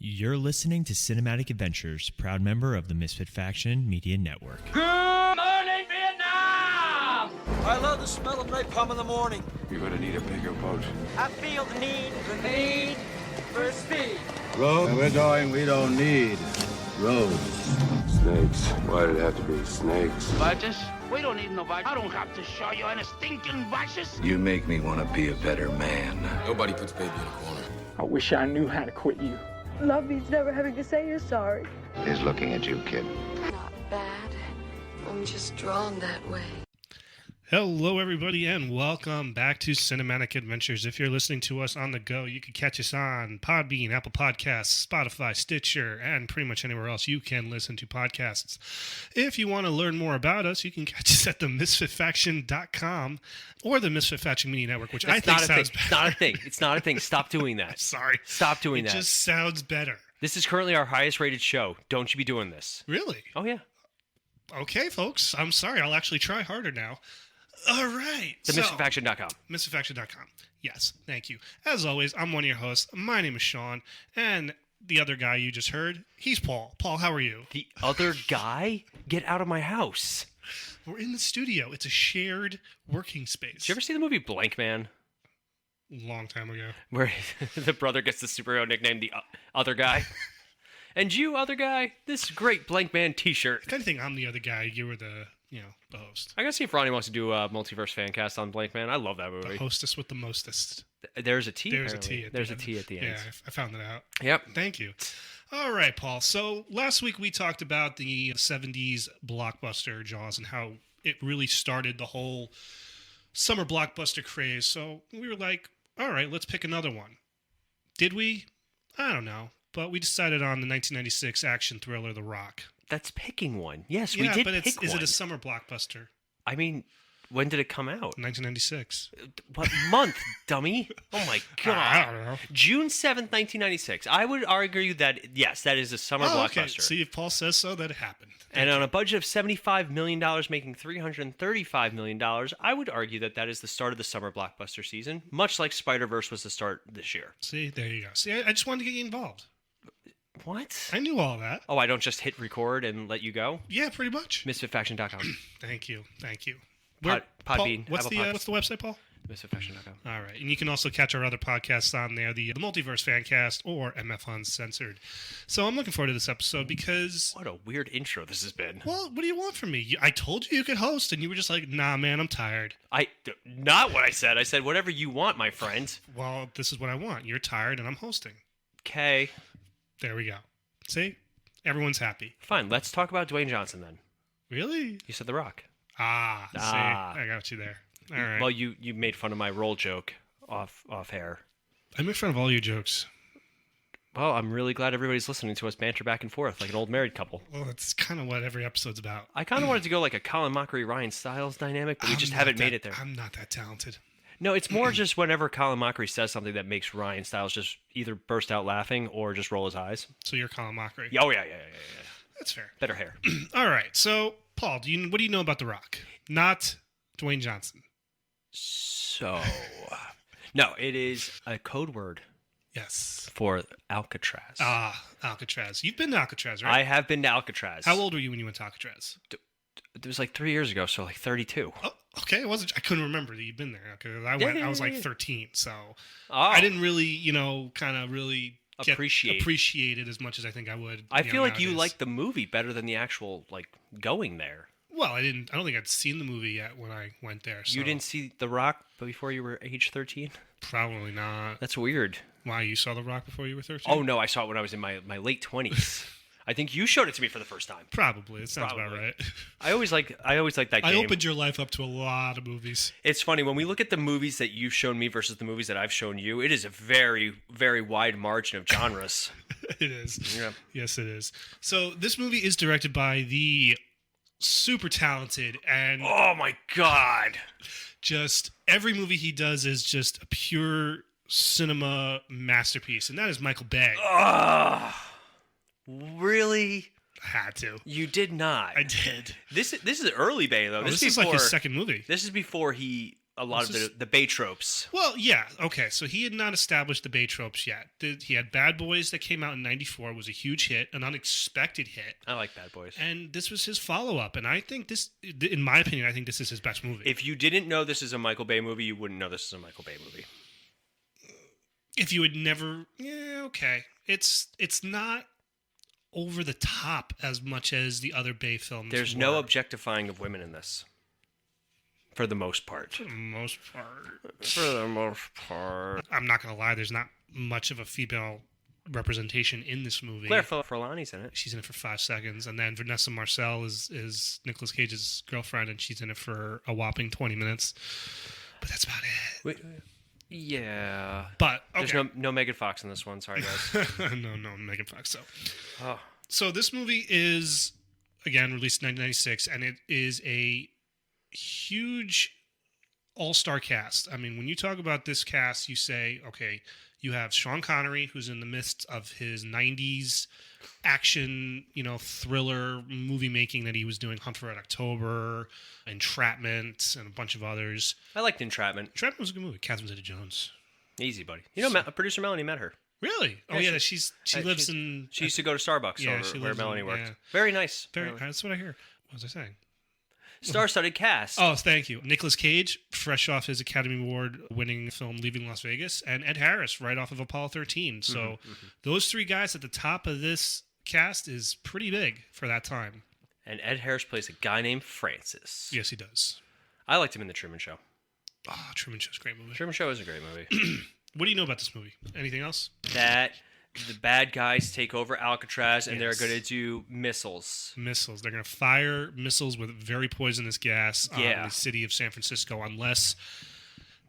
You're listening to Cinematic Adventures, proud member of the Misfit Faction Media Network. Good morning, Vietnam! I love the smell of napalm in the morning. You're gonna need a bigger boat. I feel the need for speed. Road, where we're going, we don't need roads. Snakes. Why did it have to be snakes? Badges? We don't need no badges. I don't have to show you any stinking badges. You make me want to be a better man. Nobody puts baby in a corner. I wish I knew how to quit you. Love means never having to say you're sorry. He's looking at you, kid. Not bad. I'm just drawn that way. Hello, everybody, and welcome back to Cinematic Adventures. If you're listening to us on the go, you can catch us on Podbean, Apple Podcasts, Spotify, Stitcher, and pretty much anywhere else you can listen to podcasts. If you want to learn more about us, you can catch us at themisfitfaction.com or the Misfit Faction Media Network, which I think sounds better. It's not a thing. It's not a thing. Stop doing that. Sorry. Stop doing that. It just sounds better. This is currently our highest rated show. Don't you be doing this. Really? Oh, yeah. Okay, folks. I'm sorry. I'll actually try harder now. All right. TheMisfitFaction.com. MisfitFaction.com. Yes, thank you. As always, I'm one of your hosts. My name is Sean, and the other guy you just heard, he's Paul. Paul, how are you? The other guy? Get out of my house. We're in the studio. It's a shared working space. Did you ever see the movie Blank Man? Long time ago. Where the brother gets the superhero nickname, the other guy. And you, other guy, this great Blank Man t-shirt. I kind of think I'm the other guy. You were the host. I gotta see if Ronnie wants to do a multiverse fan cast on Blank Man. I love that movie. The hostess with the mostest. There's a T. There's apparently. a T. There's a T at the end. Yeah, I found that out. Yep. Thank you. All right, Paul. So last week we talked about the 70s blockbuster Jaws and how it really started the whole summer blockbuster craze. So we were like, all right, let's pick another one. Did we? I don't know. But we decided on the 1996 action thriller The Rock. That's picking one. Yes, Yeah, we did but pick one. Is it a summer blockbuster? I mean, when did it come out? 1996. What month, dummy? Oh my god. I don't know. June 7th, 1996. I would argue that, yes, that is a summer blockbuster. Okay. See, if Paul says so, that it happened. And on a budget of $75 million, making $335 million, I would argue that that is the start of the summer blockbuster season, much like Spider-Verse was the start this year. See, there you go. See, I just wanted to get you involved. What? I knew all that. Oh, I don't just hit record and let you go? Yeah, pretty much. MisfitFaction.com. Thank you. Podbean. Paul, what's the website, Paul? MisfitFaction.com. All right, and you can also catch our other podcasts on there, the Multiverse Fancast or MF Uncensored. So I'm looking forward to this episode because... What a weird intro this has been. Well, what do you want from me? I told you could host, and you were just like, nah, man, I'm tired. Not what I said. I said whatever you want, my friend. Well, this is what I want. You're tired, and I'm hosting. Okay. There we go. See? Everyone's happy. Fine, let's talk about Dwayne Johnson then. Really? You said The Rock. See? I got you there. All right. Well, you made fun of my role joke off air. I make fun of all your jokes. Well, I'm really glad everybody's listening to us banter back and forth like an old married couple. Well, that's kind of what every episode's about. I kind of wanted to go like a Colin Mockery, Ryan Stiles dynamic, but we just haven't made it there. I'm not that talented. No, it's more just whenever Colin Mockery says something that makes Ryan Stiles just either burst out laughing or just roll his eyes. So you're Colin Mockery. Oh, yeah. That's fair. Better hair. All right. So, Paul, what do you know about The Rock? Not Dwayne Johnson. So, no, it is a code word. Yes. For Alcatraz. Alcatraz. You've been to Alcatraz, right? I have been to Alcatraz. How old were you when you went to Alcatraz? It was like 3 years ago, so like 32. Oh, okay. I couldn't remember that you'd been there. Okay, I was like 13, so I didn't really, kind of really appreciate it as much as I think I would. I feel like you liked the movie better than the actual going there. Well, I don't think I'd seen the movie yet when I went there. So. You didn't see The Rock before you were age 13? Probably not. That's weird. Why, you saw The Rock before you were 13? Oh, no, I saw it when I was in my late 20s. I think you showed it to me for the first time. Probably. It sounds about right. I always like that game. I opened your life up to a lot of movies. It's funny, when we look at the movies that you've shown me versus the movies that I've shown you, it is a very, very wide margin of genres. It is. Yeah. Yes, it is. So this movie is directed by the super talented and... Oh, my God. Just every movie he does is just a pure cinema masterpiece, and that is Michael Bay. Really? Had to. You did not. I did. This is early Bay though. This is like his second movie. This is before he a lot of the Bay tropes. Well, yeah, okay. So he had not established the Bay tropes yet. He had Bad Boys that came out in '94, was a huge hit, an unexpected hit. I like Bad Boys. And this was his follow-up, and I think this, in my opinion, I think this is his best movie. If you didn't know this is a Michael Bay movie, you wouldn't know this is a Michael Bay movie. If you had never, yeah, okay. It's not over the top as much as the other Bay films. There's no objectifying of women in this. For the most part. For the most part. I'm not going to lie, there's not much of a female representation in this movie. Claire Forlani's in it. She's in it for 5 seconds. And then Vanessa Marcel is Nicolas Cage's girlfriend, and she's in it for a whopping 20 minutes. But that's about it. Wait. Yeah. But, okay. There's no Megan Fox in this one. Sorry, guys. no Megan Fox. So this movie is, again, released in 1996, and it is a huge all-star cast. I mean, when you talk about this cast, you say, okay, you have Sean Connery, who's in the midst of his 90s action, thriller movie making that he was doing, Hunt for Red October, Entrapment, and a bunch of others. I liked Entrapment. Entrapment was a good movie. Catherine Zeta-Jones. Easy, buddy. Producer Melanie met her. Really? Oh, yeah, she lives in... She used to go to Starbucks where Melanie worked. Yeah. Very nice. That's what I hear. What was I saying? Star-studded cast. Oh, thank you. Nicolas Cage, fresh off his Academy Award-winning film Leaving Las Vegas, and Ed Harris, right off of Apollo 13. So those three guys at the top of this cast is pretty big for that time. And Ed Harris plays a guy named Francis. Yes, he does. I liked him in The Truman Show. Oh, Truman Show's a great movie. Truman Show is a great movie. What do you know about this movie? Anything else? That the bad guys take over Alcatraz, and they're going to do missiles. They're going to fire missiles with very poisonous gas on the city of San Francisco unless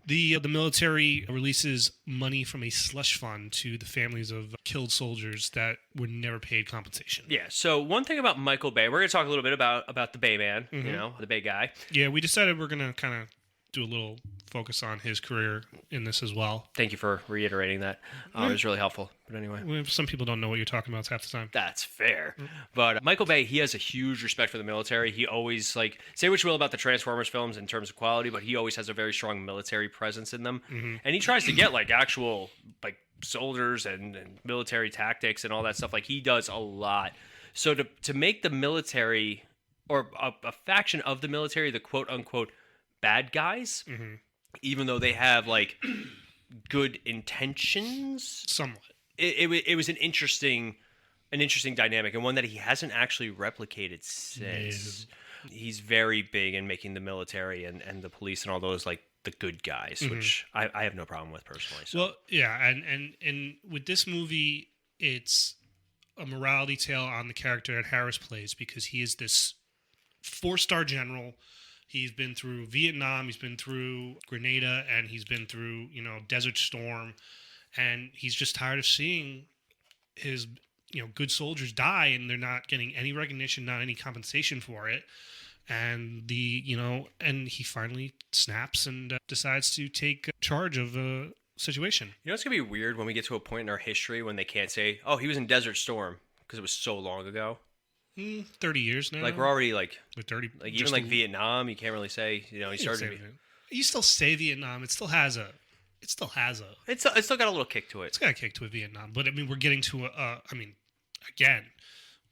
the military releases money from a slush fund to the families of killed soldiers that were never paid compensation. Yeah, so one thing about Michael Bay, we're going to talk a little bit about the Bay Man, the Bay guy. Yeah, we decided we're going to kind of do a little focus on his career in this as well. Thank you for reiterating that. It was really helpful. But anyway. Some people don't know what you're talking about half the time. That's fair. But Michael Bay, he has a huge respect for the military. He always, say what you will about the Transformers films in terms of quality, but he always has a very strong military presence in them. And he tries to get, actual, soldiers and military tactics and all that stuff. He does a lot. So to make the military, or a faction of the military, the quote-unquote bad guys, even though they have good intentions, somewhat. It was an interesting dynamic, and one that he hasn't actually replicated since. No. He's very big in making the military and the police and all those the good guys, which I have no problem with personally. So. Well, yeah, and with this movie, it's a morality tale on the character that Harris plays, because he is this 4-star general. He's been through Vietnam, he's been through Grenada, and he's been through, Desert Storm. And he's just tired of seeing his, good soldiers die, and they're not getting any recognition, not any compensation for it. And and he finally snaps and decides to take charge of the situation. It's going to be weird when we get to a point in our history when they can't say, oh, he was in Desert Storm, because it was so long ago. 30 years now. We're already with 30. Even Vietnam, you can't really say, he started. You still say Vietnam. It still has a. It's still got a little kick to it. It's got a kick to it, Vietnam. But we're getting to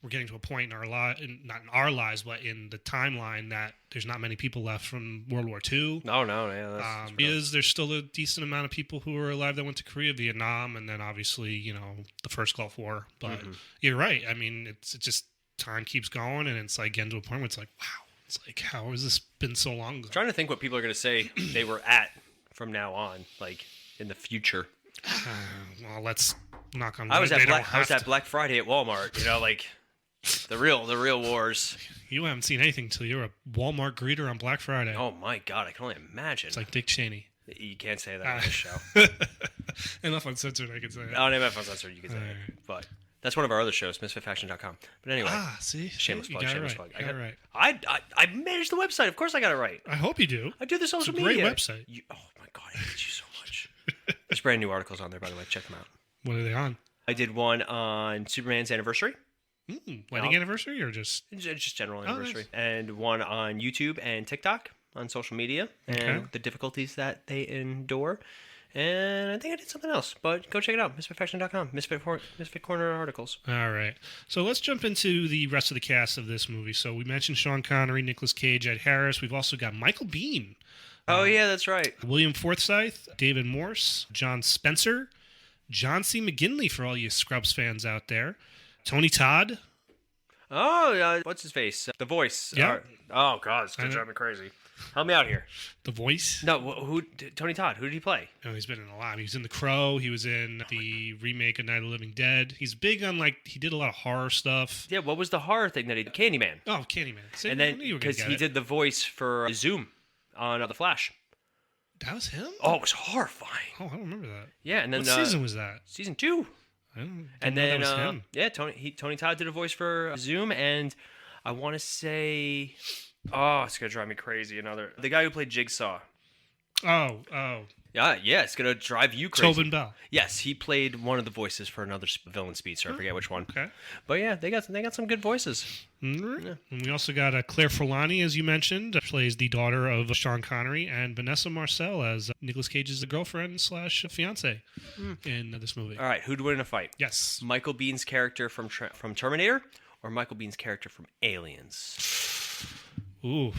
we're getting to a point in our not in our lives, but in the timeline that there's not many people left from World War II. No, yeah. There's still a decent amount of people who are alive that went to Korea, Vietnam, and then obviously the first Gulf War. But you're right. It's just. Time keeps going, and it's getting to a point where it's wow, it's how has this been so long ago? I'm trying to think what people are going to say they were at from now on, in the future. Well, let's knock on. I was at Black Friday at Walmart. The real wars. You haven't seen anything till you're a Walmart greeter on Black Friday. Oh my God, I can only imagine. It's like Dick Cheney. You can't say that on this show. Enough uncensored, I can say it. Oh, enough uncensored, you can say it. But. That's one of our other shows, misfitfaction.com. But anyway. See? Shameless plug. I got it right. I managed the website. Of course I got it right. I hope you do. I do the social media. It's a great website. Oh my God, I hate you so much. There's brand new articles on there, by the way. Check them out. What are they on? I did one on Superman's anniversary. Wedding anniversary or just? Just general anniversary. Nice. And one on YouTube and TikTok. on social media and the difficulties that they endure. And I think I did something else, but go check it out. MisfitFaction.com. Misfit Corner articles. All right. So let's jump into the rest of the cast of this movie. So we mentioned Sean Connery, Nicolas Cage, Ed Harris. We've also got Michael Biehn. Oh, yeah, that's right. William Forsythe, David Morse, John Spencer, John C. McGinley for all you Scrubs fans out there, Tony Todd. Oh, what's his face? The Voice. Yeah. Oh, God, it's going to drive me crazy. Help me out here. The Voice? No, who? Tony Todd. Who did he play? No, he's been in a lot. He was in The Crow. He was in the remake of Night of the Living Dead. He's big on, he did a lot of horror stuff. Yeah, what was the horror thing that he did? Candyman. Oh, Candyman. And then, because he did the voice for Zoom on The Flash. That was him? Oh, it was horrifying. Oh, I don't remember that. Yeah, and then... What season was that? Season 2. I don't and know then, that was him. yeah, Tony Todd did a voice for Zoom, and I want to say... Oh, it's going to drive me crazy. The guy who played Jigsaw. Oh. Yeah, it's going to drive you crazy. Tobin Bell. Yes, he played one of the voices for another villain speedster. I forget which one. Okay. But yeah, they got some good voices. Mm-hmm. Yeah. And we also got Claire Forlani, as you mentioned, plays the daughter of Sean Connery, and Vanessa Marcel as Nicolas Cage's girlfriend / fiance in this movie. All right, who'd win in a fight? Yes. Michael Bihn's character from Terminator or Michael Bihn's character from Aliens? Ooh.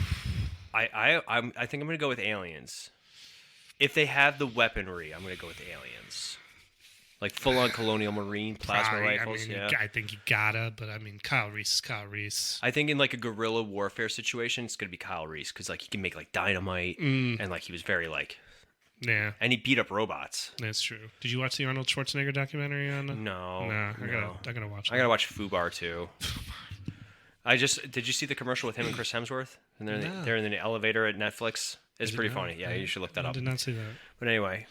I think I'm going to go with Aliens. If they have the weaponry, I'm going to go with Aliens. Like full-on Colonial Marine plasma rifles. I think you gotta, but Kyle Reese is Kyle Reese. I think in a guerrilla warfare situation, it's going to be Kyle Reese because he can make dynamite and he was very Yeah. And he beat up robots. That's true. Did you watch the Arnold Schwarzenegger documentary on? No. I gotta watch it. I gotta watch Fubar too. Did you see the commercial with him and Chris Hemsworth? And they're in the elevator at Netflix. It's pretty funny. Yeah, you should look that up. I did not see that. But anyway,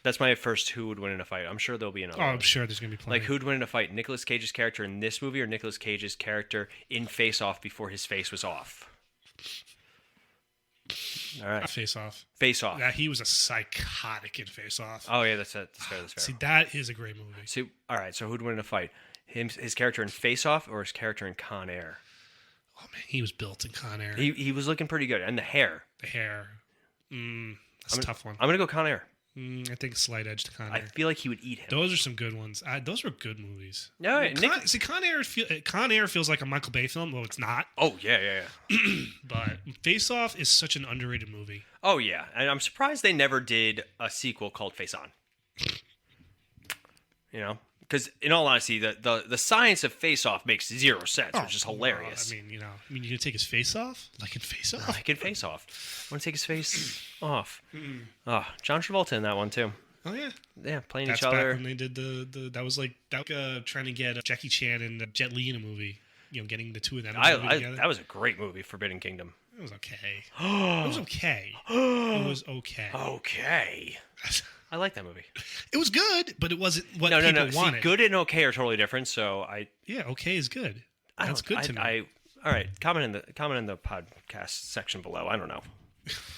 that's my first who would win in a fight. I'm sure there'll be another. Oh, I'm sure there's gonna be plenty. Who'd win in a fight? Nicolas Cage's character in this movie or Nicolas Cage's character in Face Off before his face was off? All right. Face Off. Face Off. Yeah, he was a psychotic in Face Off. Oh yeah, that's fair. See, that is a great movie. See, all right. So who'd win in a fight? His character in Face Off or his character in Con Air? Oh man, he was built in Con Air. He was looking pretty good, and the hair. That's a tough one. I'm gonna go Con Air. I think slight edge to Con Air. I feel like he would eat him. Those are some good ones. Those were good movies. No, Con Air feels like a Michael Bay film. Well, it's not. Oh yeah. But Face Off is such an underrated movie. Oh yeah, and I'm surprised they never did a sequel called Face On. Because in all honesty, the science of Face Off makes zero sense, which is hilarious. You're gonna take his face off, like in Face Off. Like in Face Off. I want to take his face off. Oh, John Travolta in that one too. Oh yeah, playing That's each other. Back when they did that was trying to get Jackie Chan and Jet Li in a movie. Getting the two of them. Together. That was a great movie, Forbidden Kingdom. It was okay. It was okay. It was okay. Okay. I like that movie. It was good, but it wasn't what people wanted. See, good and okay are totally different. So okay is good. That's good to me. All right. Comment in the podcast section below. I don't know.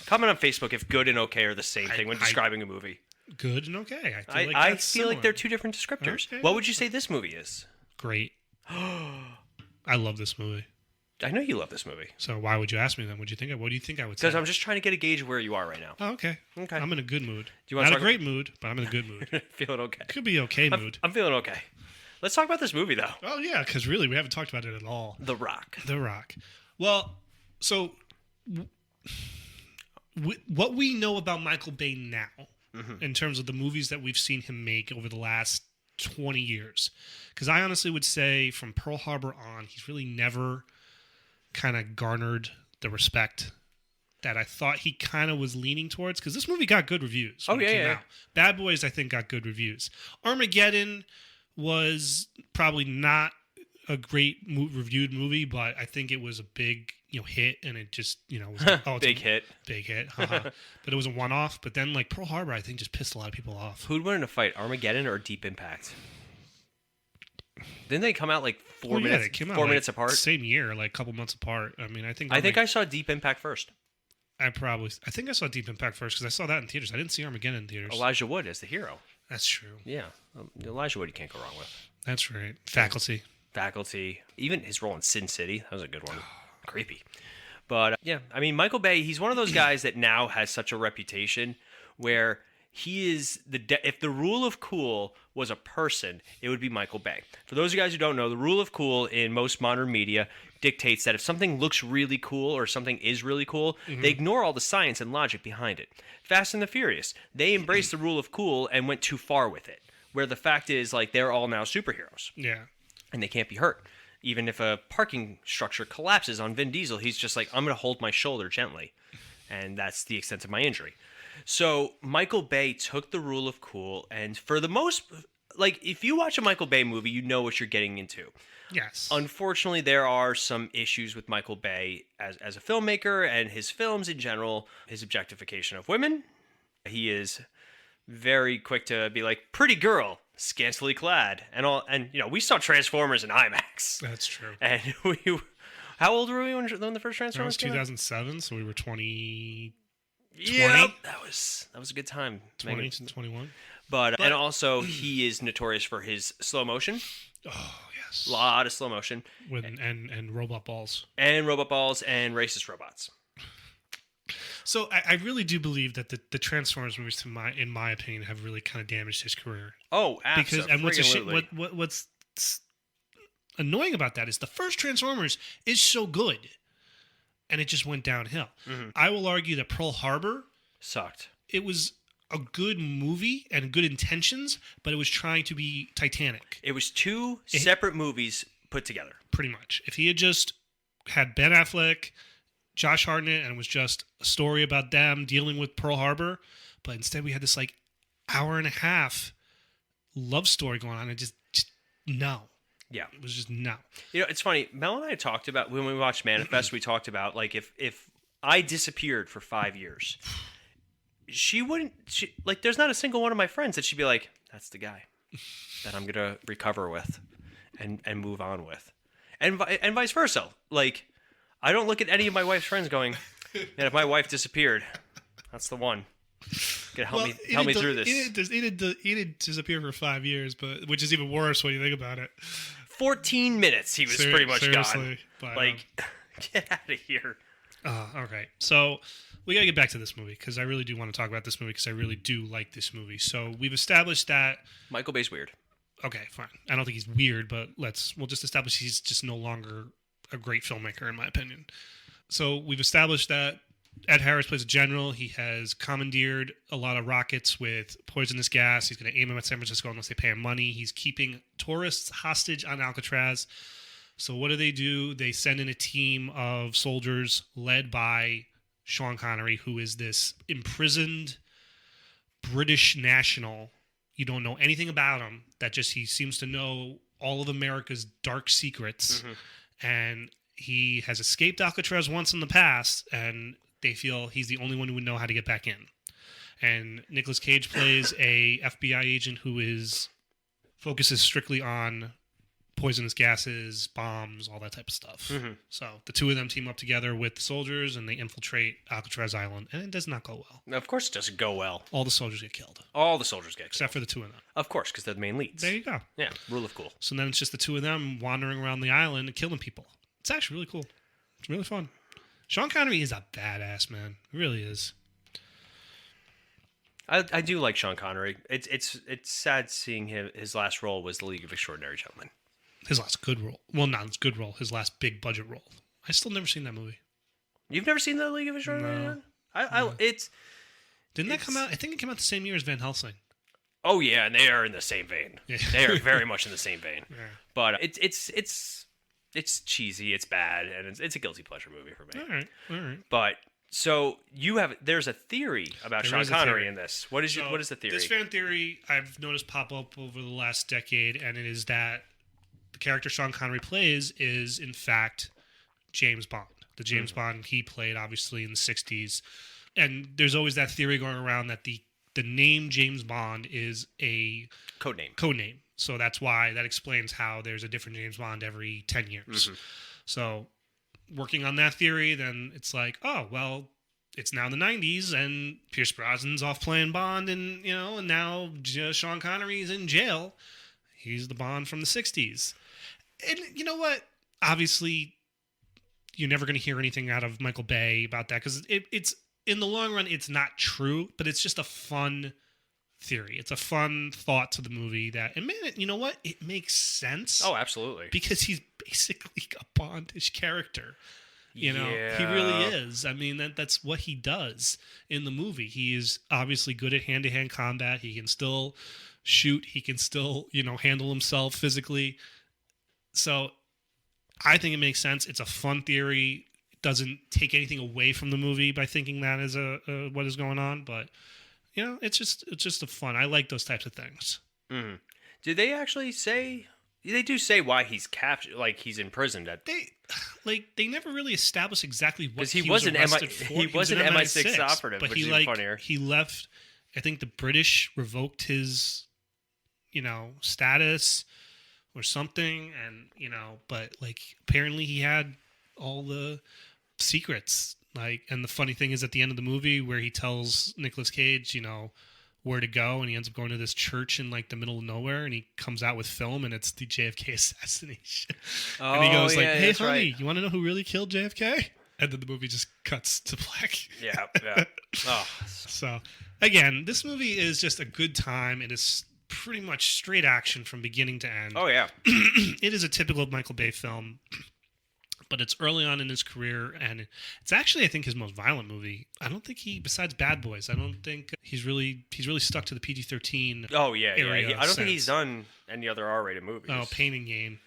Comment on Facebook if good and okay are the same thing when describing a movie. Good and okay. I feel like they're two different descriptors. Okay. What would you say this movie is? Great. I love this movie. I know you love this movie. So why would you ask me then? What do you think I would say? Because I'm just trying to get a gauge of where you are right now. Oh, okay. I'm in a good mood. Do you want Not a great mood, but I'm in a good mood. Feeling okay. Could be okay mood. I'm feeling okay. Let's talk about this movie, though. Oh, yeah, because really, we haven't talked about it at all. The Rock. Well, so what we know about Michael Bay now, in terms of the movies that we've seen him make over the last 20 years, because I honestly would say from Pearl Harbor on, he's really never kind of garnered the respect that I thought he kind of was leaning towards, because this movie got good reviews when it came out. Bad Boys, I think, got good reviews. Armageddon was probably not a great reviewed movie, but I think it was a big hit, and it just was big hit. But it was a one-off. But then Pearl Harbor, I think, just pissed a lot of people off. Who'd win in a fight, Armageddon or Deep Impact? Didn't they come out 4 minutes? They came out 4 minutes apart. Same year, a couple months apart. I think I saw Deep Impact first. I think I saw Deep Impact first because I saw that in theaters. I didn't see Armageddon in theaters. Elijah Wood as the hero. That's true. Yeah, Elijah Wood you can't go wrong with. That's right. Faculty. Even his role in Sin City, that was a good one. Creepy. But yeah, I mean, Michael Bay, he's one of those guys that now has such a reputation where he is if the rule of cool was a person, it would be Michael Bay. For those of you guys who don't know, the rule of cool in most modern media dictates that if something looks really cool or something is really cool, they ignore all the science and logic behind it. Fast and the Furious, they embraced the rule of cool and went too far with it, where the fact is, like, they're all now superheroes. Yeah. And they can't be hurt. Even if a parking structure collapses on Vin Diesel, he's just like, I'm going to hold my shoulder gently. And that's the extent of my injury. So Michael Bay took the rule of cool, and for the most, like, if you watch a Michael Bay movie, you know what you're getting into. Yes. Unfortunately, there are some issues with Michael Bay as a filmmaker and his films in general. His objectification of women. He is very quick to be like, pretty girl, scantily clad, and all. And you know, we saw Transformers in IMAX. That's true. And how old were we when the first Transformers came out? That was 2007, so we were 20. Yeah, that was a good time. 20 to 21. But and also he is notorious for his slow motion. Oh yes, a lot of slow motion and robot balls and racist robots. So I really do believe that the Transformers movies, in my opinion, have really kind of damaged his career. Oh, absolutely. And what's annoying about that is the first Transformers is so good, and it just went downhill. Mm-hmm. I will argue that Pearl Harbor sucked. It was a good movie and good intentions, but it was trying to be Titanic. It was two separate movies put together. Pretty much. If he had just had Ben Affleck, Josh Hartnett, and it was just a story about them dealing with Pearl Harbor, but instead we had this like hour and a half love story going on, and just no. Yeah. It was just no. You know, it's funny. Mel and I talked about, when we watched Manifest, we talked about, like, if I disappeared for 5 years, there's not a single one of my friends that she'd be like, that's the guy that I'm going to recover with and move on with. And vice versa. Like, I don't look at any of my wife's friends going, man, if my wife disappeared, that's the one. Help me through this. He didn't disappear for 5 years, but which is even worse when you think about it. 14 minutes he was pretty much gone. But, like, get out of here. Okay. So we got to get back to this movie because I really do want to talk about this movie because I really do like this movie. So we've established that Michael Bay's weird. Okay, fine. I don't think he's weird, but we'll just establish he's just no longer a great filmmaker in my opinion. So we've established that Ed Harris plays a general. He has commandeered a lot of rockets with poisonous gas. He's going to aim them at San Francisco unless they pay him money. He's keeping tourists hostage on Alcatraz. So what do? They send in a team of soldiers led by Sean Connery, who is this imprisoned British national. You don't know anything about him. He seems to know all of America's dark secrets. Mm-hmm. And he has escaped Alcatraz once in the past, and they feel he's the only one who would know how to get back in. And Nicolas Cage plays a FBI agent who focuses strictly on poisonous gases, bombs, all that type of stuff. Mm-hmm. So the two of them team up together with the soldiers, and they infiltrate Alcatraz Island, and it does not go well. Of course it doesn't go well. All the soldiers get killed. Except for the two of them. Of course, because they're the main leads. There you go. Yeah, rule of cool. So then it's just the two of them wandering around the island and killing people. It's actually really cool. It's really fun. Sean Connery is a badass, man. He really is. I do like Sean Connery. It's sad seeing his last role was The League of Extraordinary Gentlemen. His last good role. Well, not his good role. His last big budget role. I still never seen that movie. You've never seen The League of Extraordinary Gentlemen? Didn't that come out? I think it came out the same year as Van Helsing. Oh yeah, and they are in the same vein. Yeah. They are very much in the same vein. Yeah. But it's cheesy, it's bad, and it's a guilty pleasure movie for me. All right. But so there's a theory about Sean Connery in this. What is the theory? This fan theory I've noticed pop up over the last decade, and it is that the character Sean Connery plays is in fact James Bond. The James Bond he played obviously in the 60s. And there's always that theory going around that the name James Bond is a code name. So that's why that explains how there's a different James Bond every 10 years. Mm-hmm. So working on that theory, then it's like, oh, well, it's now the 90s and Pierce Brosnan's off playing Bond and now Sean Connery's in jail. He's the Bond from the 60s. And you know what? Obviously, you're never going to hear anything out of Michael Bay about that because it's in the long run, it's not true, but it's just a fun theory. It's a fun thought to the movie that, and man, you know what? It makes sense. Oh, absolutely. Because he's basically a Bondish character. You know, he really is. I mean, that's what he does in the movie. He is obviously good at hand-to-hand combat. He can still shoot. He can still, handle himself physically. So I think it makes sense. It's a fun theory. It doesn't take anything away from the movie by thinking that is what is going on. But, it's just a fun. I like those types of things. Mm-hmm. Did they actually say... They do say why he's captured, like he's imprisoned at. They never really established exactly what he was arrested for. He was an MI6 operative, but which is even funnier. He left. I think the British revoked his, status or something, and but apparently he had all the secrets. And the funny thing is, at the end of the movie, where he tells Nicolas Cage, where to go, and he ends up going to this church in the middle of nowhere, and he comes out with film, and it's the JFK assassination. And he goes "Hey, honey, right. You want to know who really killed JFK?" And then the movie just cuts to black. Yeah. Oh. So again, this movie is just a good time. It is pretty much straight action from beginning to end. Oh yeah. It is a typical Michael Bay film. But it's early on in his career, and it's actually, I think, his most violent movie. I don't think besides Bad Boys, I don't think he's really stuck to the PG-13. Oh yeah. I don't think he's since. done any other R-rated movies. Oh, Pain and Gain.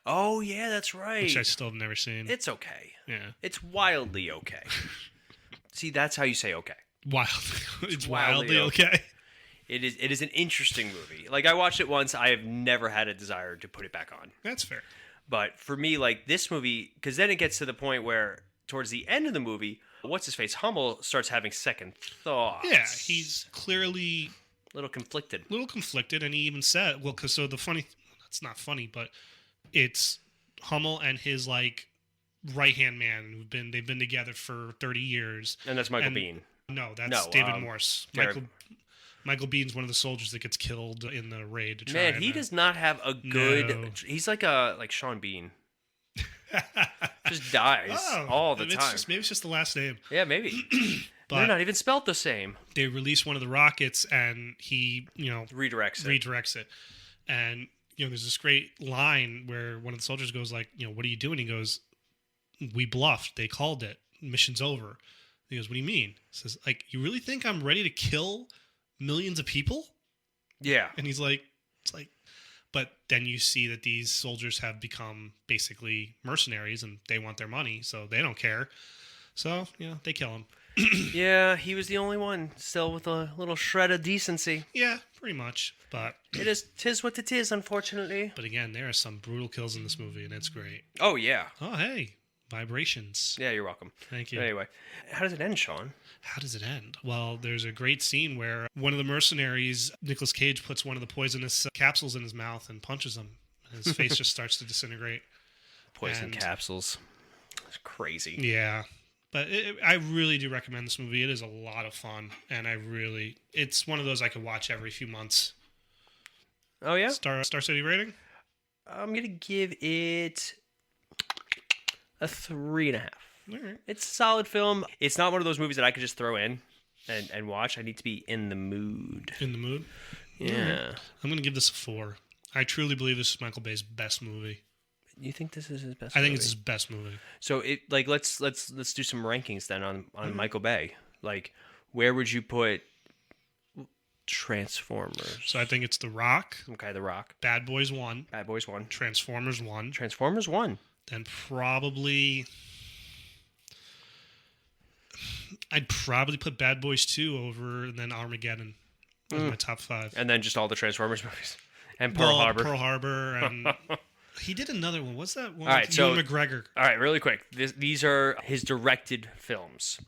Oh yeah, that's right. Which I still have never seen. It's okay. Yeah. It's wildly okay. See, that's how you say okay. Wild. It's wildly okay. It is an interesting movie. I watched it once. I have never had a desire to put it back on. That's fair. But for me, this movie, because then it gets to the point where towards the end of the movie, what's-his-face, Hummel, starts having second thoughts. Yeah, he's clearly... A little conflicted, and he even said, so the funny... That's not funny, but it's Hummel and his, right-hand man. They've been together for 30 years. And that's Michael Biehn. No, that's David Morse. Michael Bihn's one of the soldiers that gets killed in the raid. To try he does not have a good... No. He's like Sean Bean. Just dies all the time. Maybe it's just the last name. Yeah, maybe. But they're not even spelled the same. They release one of the rockets, and he, redirects it. And, there's this great line where one of the soldiers goes what are you doing? He goes, we bluffed. They called it. Mission's over. He goes, what do you mean? He says, you really think I'm ready to kill millions of people? Yeah. And he's but then you see that these soldiers have become basically mercenaries, and they want their money, so they don't care. So, they kill him. Yeah, he was the only one still with a little shred of decency. Yeah, pretty much. But tis what it is, unfortunately. But again, there are some brutal kills in this movie, and it's great. Oh, yeah. Oh, hey. Vibrations. Yeah, you're welcome. Thank you. Anyway, how does it end, Sean? How does it end? Well, there's a great scene where one of the mercenaries, Nicolas Cage, puts one of the poisonous capsules in his mouth and punches him. And his face just starts to disintegrate. Poison capsules. It's crazy. Yeah. But I really do recommend this movie. It is a lot of fun. And it's one of those I could watch every few months. Oh, yeah? Star City rating? I'm going to give it a 3.5. All right. It's a solid film. It's not one of those movies that I could just throw in and watch. I need to be in the mood. In the mood? Yeah. I'm going to give this a 4. I truly believe this is Michael Bay's best movie. You think this is his best movie? I movie? think it's his best movie. So let's do some rankings then on Michael Bay. Where would you put Transformers? So I think it's The Rock. Okay, The Rock. Bad Boys 1. Bad Boys 1. Transformers 1. Transformers 1. Then I'd probably put Bad Boys 2 over, and then Armageddon as my top 5. And then just all the Transformers movies. And Pearl Harbor. Pearl Harbor, and he did another one. What's that one? All right, so Ewan McGregor. All right, really quick. These are his directed films.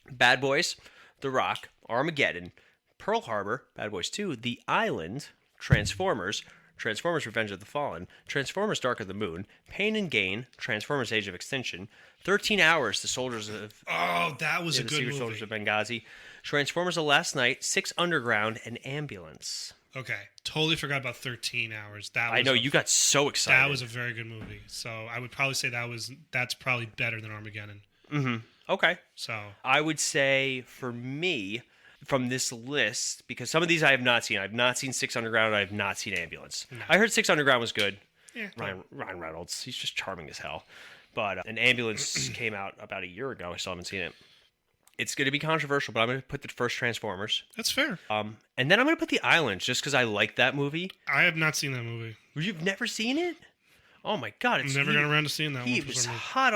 Bad Boys, The Rock, Armageddon, Pearl Harbor, Bad Boys 2, The Island, Transformers, Transformers Revenge of the Fallen, Transformers Dark of the Moon, Pain and Gain, Transformers Age of Extinction, 13 Hours, The Soldiers of... Oh, that was a good Secret movie. Soldiers of Benghazi, Transformers The Last Night, 6 Underground, and Ambulance. Okay, totally forgot about 13 Hours. That was I know you got so excited. That was a very good movie. So I would probably say that's probably better than Armageddon. Okay. So I would say for me, from this list, because some of these I have not seen. I have not seen Six Underground. I have not seen Ambulance. No. I heard Six Underground was good. Yeah. Ryan Reynolds, he's just charming as hell. But an Ambulance came out about a year ago. I still haven't seen it. It's going to be controversial, but I'm going to put the first Transformers. That's fair. And then I'm going to put The Island, just because I like that movie. I have not seen that movie. You've never seen it? Oh my god! I've never got around to seeing that one. He for was some reason. hot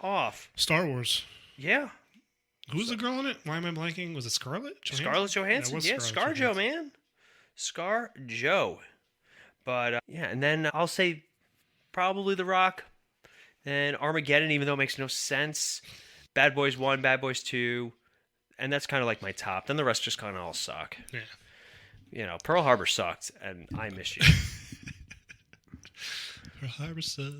off. Star Wars. Yeah. Who's the girl in it? Why am I blanking? Was it Scarlett Johansson? Scarlett Johansson. Yeah, Scarlett ScarJo, man. ScarJo. But yeah, and then I'll say probably The Rock. Then Armageddon, even though it makes no sense. Bad Boys 1, Bad Boys 2. And that's kind of like my top. Then the rest just kind of all suck. Yeah. You know, Pearl Harbor sucked, and I miss you. Pearl Harbor sucked.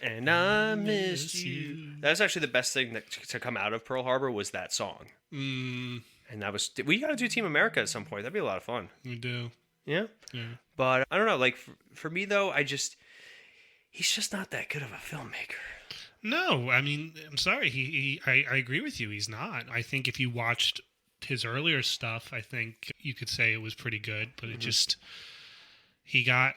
And I miss you. That's actually the best thing to come out of Pearl Harbor was that song. And that was... We got to do Team America at some point. That'd be a lot of fun. We do. Yeah? Yeah. But I don't know. Like, for me, though, he's just not that good of a filmmaker. No, I mean, I'm sorry. I agree with you. He's not. I think if you watched his earlier stuff, I think you could say it was pretty good. But it just... He got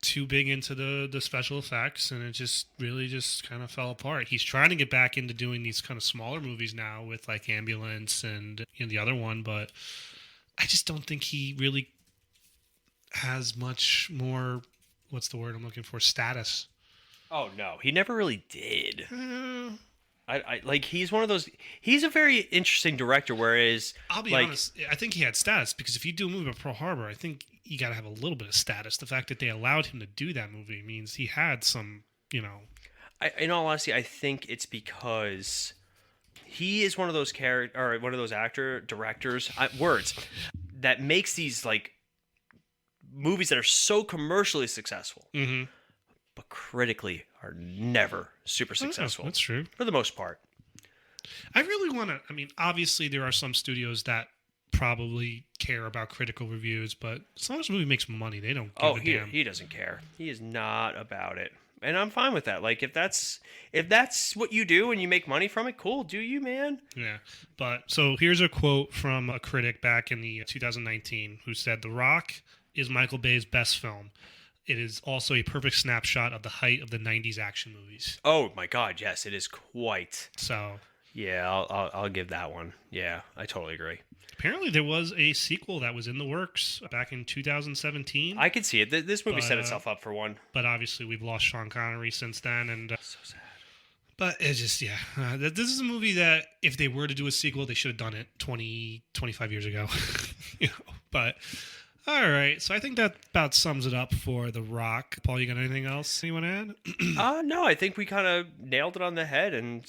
too big into the special effects, and it just really just kind of fell apart. He's trying to get back into doing these kind of smaller movies now with like Ambulance and the other one, but I just don't think he really has much more, what's the word I'm looking for, status. Oh, no. He never really did. I like, he's one of those... He's a very interesting director, whereas... I'll be honest, I think he had status, because if you do a movie about Pearl Harbor, I think you got to have a little bit of status. The fact that they allowed him to do that movie means he had some, in all honesty, I think it's because he is one of those directors, that makes these, like, movies that are so commercially successful, but critically are never super successful. That's true. For the most part. I really want to... I mean, obviously there are some studios that probably care about critical reviews, but as long as the movie makes money, they don't give a damn. He doesn't care. He is not about it. And I'm fine with that. Like, if that's what you do and you make money from it, cool. Do you, man? Yeah. But so here's a quote from a critic back in the 2019 who said, "The Rock is Michael Bay's best film. It is also a perfect snapshot of the height of the 90s action movies." Oh my God, yes, it is quite. So yeah, I'll give that one. Yeah, I totally agree. Apparently there was a sequel that was in the works back in 2017. I could see it. This movie set itself up for one. But obviously we've lost Sean Connery since then, and so sad. But it's just, this is a movie that if they were to do a sequel, they should have done it 20, 25 years ago. But all right, so I think that about sums it up for The Rock. Paul, you got anything else you want to add? No, I think we kind of nailed it on the head, and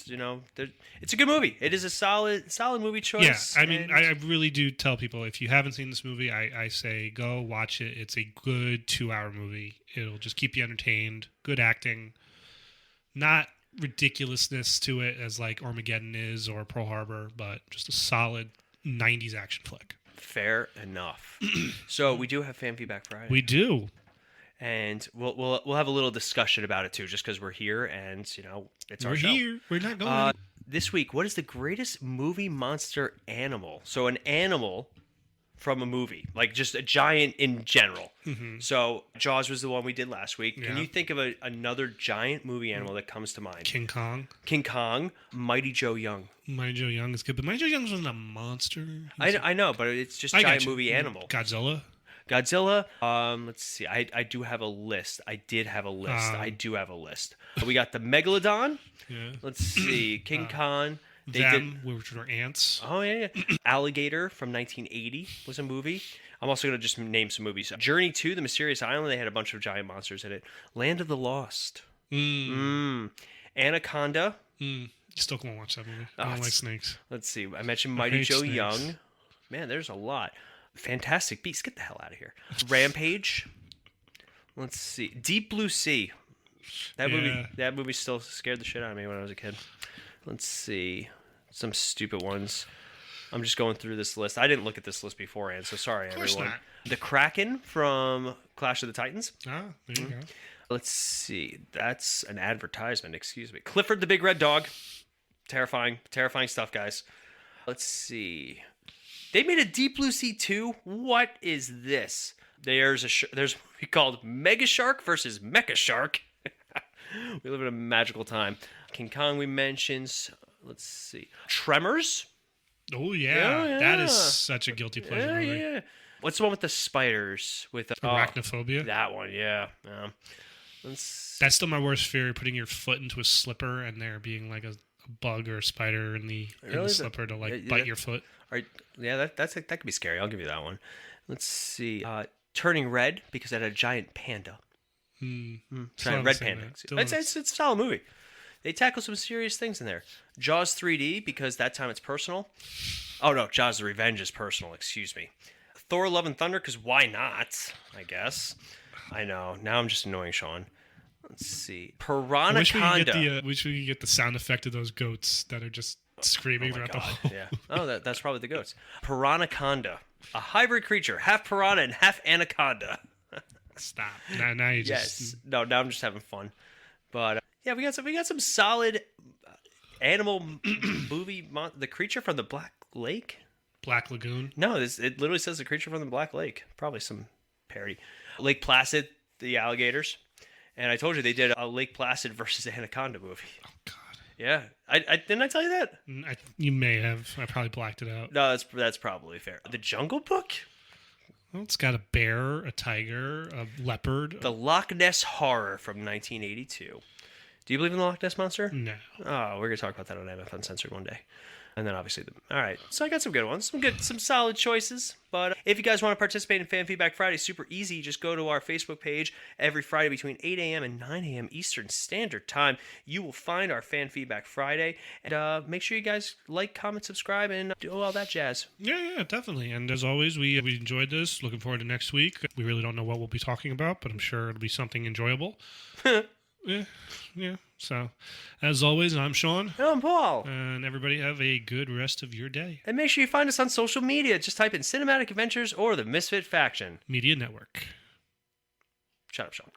it's a good movie. It is a solid movie choice. Yeah, I mean, I really do tell people, if you haven't seen this movie, I say go watch it. It's a good 2-hour movie. It'll just keep you entertained. Good acting, not ridiculousness to it as like Armageddon is or Pearl Harbor, but just a solid 90s action flick. Fair enough. So we do have Fan Feedback Friday. We do, and we'll have a little discussion about it too, just because we're here and it's our show. We're here. We're not going. This week, what is the greatest movie monster animal? So an animal from a movie, like just a giant in general. Mm-hmm. So Jaws was the one we did last week. Yeah. Can you think of another giant movie animal that comes to mind? King Kong, Mighty Joe Young. Mighty Joe Young is good, but Mighty Joe Young wasn't a monster. I know, but it's just a giant movie animal. Godzilla. Let's see. I do have a list. I do have a list. We got the Megalodon. Yeah. Let's see. King Kong. Which were ants. Oh, yeah. Alligator from 1980 was a movie. I'm also going to just name some movies. Journey to the Mysterious Island. They had a bunch of giant monsters in it. Land of the Lost. Anaconda. Still can't watch that movie. I don't like snakes. Let's see. I mentioned Mighty Joe Young. Man, there's a lot. Fantastic Beasts. Get the hell out of here. Rampage. Let's see. Deep Blue Sea. That movie still scared the shit out of me when I was a kid. Let's see. Some stupid ones. I'm just going through this list. I didn't look at this list beforehand, so sorry, Of course everyone. not. The Kraken from Clash of the Titans. Ah, there you go. Let's see. That's an advertisement. Excuse me. Clifford the Big Red Dog. Terrifying stuff, guys. Let's see. They made a Deep Blue Sea 2. What is this? There's a movie called Mega Shark versus Mecha Shark. We live in a magical time. King Kong we mentioned. Let's see. Tremors. Oh, yeah. Yeah. That is such a guilty pleasure movie. Yeah. What's the one with the spiders? With Arachnophobia. that one, yeah. That's still my worst fear, putting your foot into a slipper and there being like a bug or a spider in the slipper to like bite your foot. That could be scary. I'll give you that one. Let's see. Turning Red, because it had a giant panda. Giant red panda. It's a solid movie. They tackle some serious things in there. Jaws 3D, because that time it's personal. Oh, no, Jaws the Revenge is personal, excuse me. Thor Love and Thunder, because why not, I guess. I know. Now I'm just annoying Sean. Let's see. Piranha Conda. Wish we could get the sound effect of those goats that are just screaming throughout the whole... Yeah. Oh, that's probably the goats. Piranha Conda. A hybrid creature, half piranha and half anaconda. Stop. Now you just... Yes. No, now I'm just having fun. But yeah, we got some solid animal movie. The Creature from the Black Lake. Black Lagoon. No, it literally says The Creature from the Black Lake. Probably some parody. Lake Placid, the alligators, and I told you they did a Lake Placid versus Anaconda movie. Oh God. Yeah, I didn't I tell you that? You may have. I probably blacked it out. No, that's probably fair. The Jungle Book. Well, it's got a bear, a tiger, a leopard. The Loch Ness Horror from 1982. Do you believe in the Loch Ness Monster? No. Oh, we're going to talk about that on MF Uncensored one day. And then obviously, all right. So I got some good ones, some solid choices. But if you guys want to participate in Fan Feedback Friday, super easy. Just go to our Facebook page every Friday between 8 a.m. and 9 a.m. Eastern Standard Time. You will find our Fan Feedback Friday. And make sure you guys like, comment, subscribe, and do all that jazz. Yeah, definitely. And as always, we enjoyed this. Looking forward to next week. We really don't know what we'll be talking about, but I'm sure it'll be something enjoyable. Yeah. So, as always, I'm Sean. And I'm Paul. And everybody have a good rest of your day. And make sure you find us on social media. Just type in Cinematic Adventures or the Misfit Faction Media Network. Shut up, Sean.